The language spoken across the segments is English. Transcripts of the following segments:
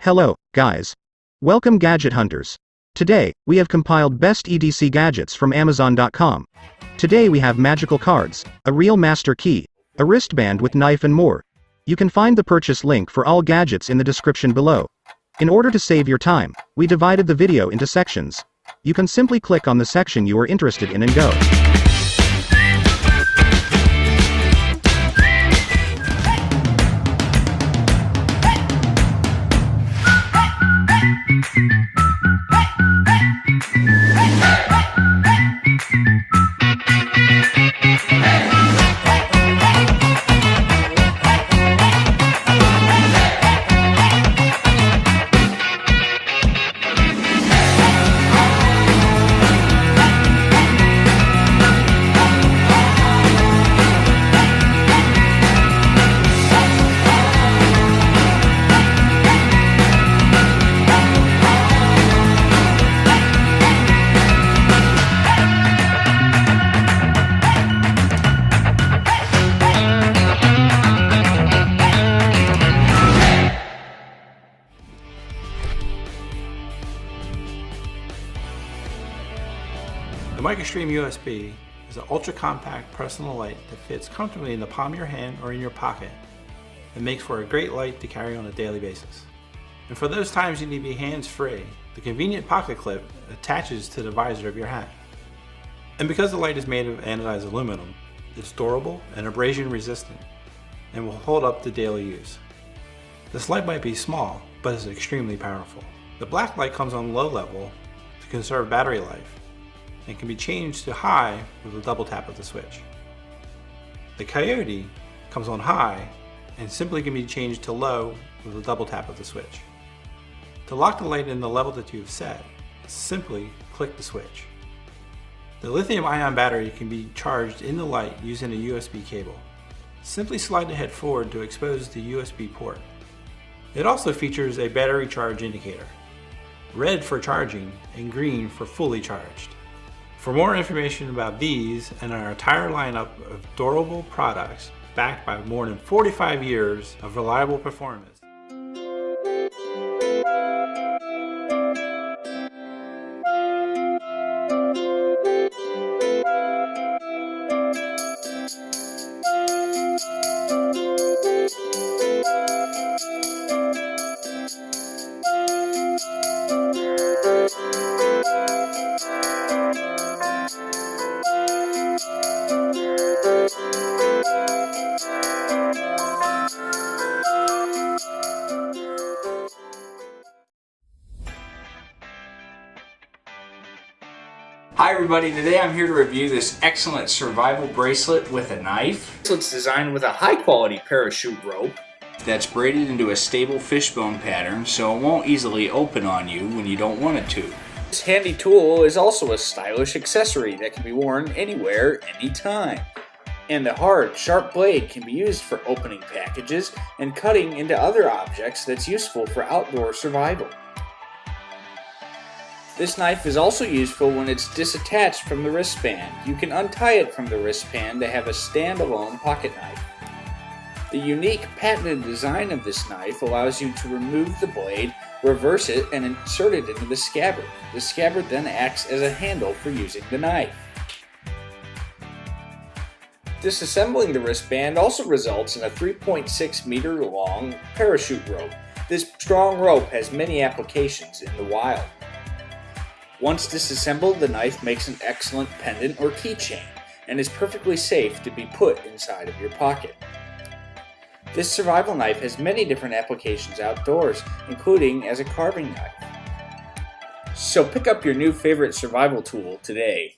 Hello, guys. Welcome gadget hunters. Today, we have compiled best EDC gadgets from Amazon.com. Today we have magical cards, a real master key, a wristband with knife and more. You can find the purchase link for all gadgets in the description below. In order to save your time, we divided the video into sections. You can simply click on the section you are interested in and go. The MicroStream USB is an ultra-compact personal light that fits comfortably in the palm of your hand or in your pocket and makes for a great light to carry on a daily basis. And for those times you need to be hands-free, the convenient pocket clip attaches to the visor of your hat. And because the light is made of anodized aluminum, it's durable and abrasion resistant and will hold up to daily use. This light might be small, but is extremely powerful. The black light comes on low level to conserve battery life and can be changed to high with a double tap of the switch. The Coyote comes on high and simply can be changed to low with a double tap of the switch. To lock the light in the level that you have set, simply click the switch. The lithium-ion battery can be charged in the light using a USB cable. Simply slide the head forward to expose the USB port. It also features a battery charge indicator, red for charging and green for fully charged. For more information about these and our entire lineup of durable products backed by more than 45 years of reliable performance, Hi everybody, today I'm here to review this excellent survival bracelet with a knife. It's designed with a high quality parachute rope that's braided into a stable fishbone pattern so it won't easily open on you when you don't want it to. This handy tool is also a stylish accessory that can be worn anywhere, anytime. And the hard, sharp blade can be used for opening packages and cutting into other objects that's useful for outdoor survival. This knife is also useful when it's disattached from the wristband. You can untie it from the wristband to have a standalone pocket knife. The unique patented design of this knife allows you to remove the blade, reverse it, and insert it into the scabbard. The scabbard then acts as a handle for using the knife. Disassembling the wristband also results in a 3.6 meter long parachute rope. This strong rope has many applications in the wild. Once disassembled, the knife makes an excellent pendant or keychain and is perfectly safe to be put inside of your pocket. This survival knife has many different applications outdoors, including as a carving knife. So pick up your new favorite survival tool today.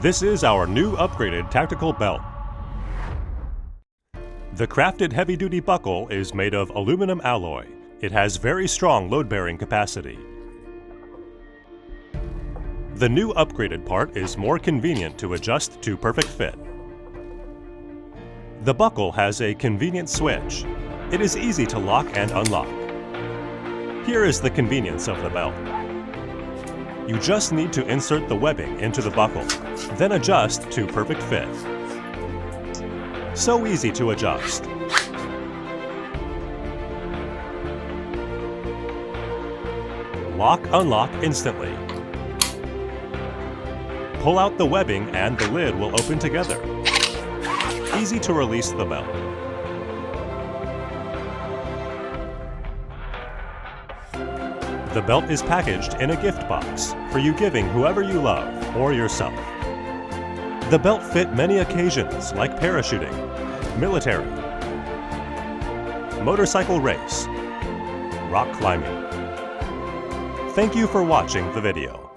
This is our new upgraded tactical belt. The crafted heavy-duty buckle is made of aluminum alloy. It has very strong load-bearing capacity. The new upgraded part is more convenient to adjust to perfect fit. The buckle has a convenient switch. It is easy to lock and unlock. Here is the convenience of the belt. You just need to insert the webbing into the buckle, then adjust to perfect fit. So easy to adjust. Lock/unlock instantly. Pull out the webbing and the lid will open together. Easy to release the belt. The belt is packaged in a gift box for you giving whoever you love or yourself. The belt fit many occasions like parachuting, military, motorcycle race, rock climbing. Thank you for watching the video.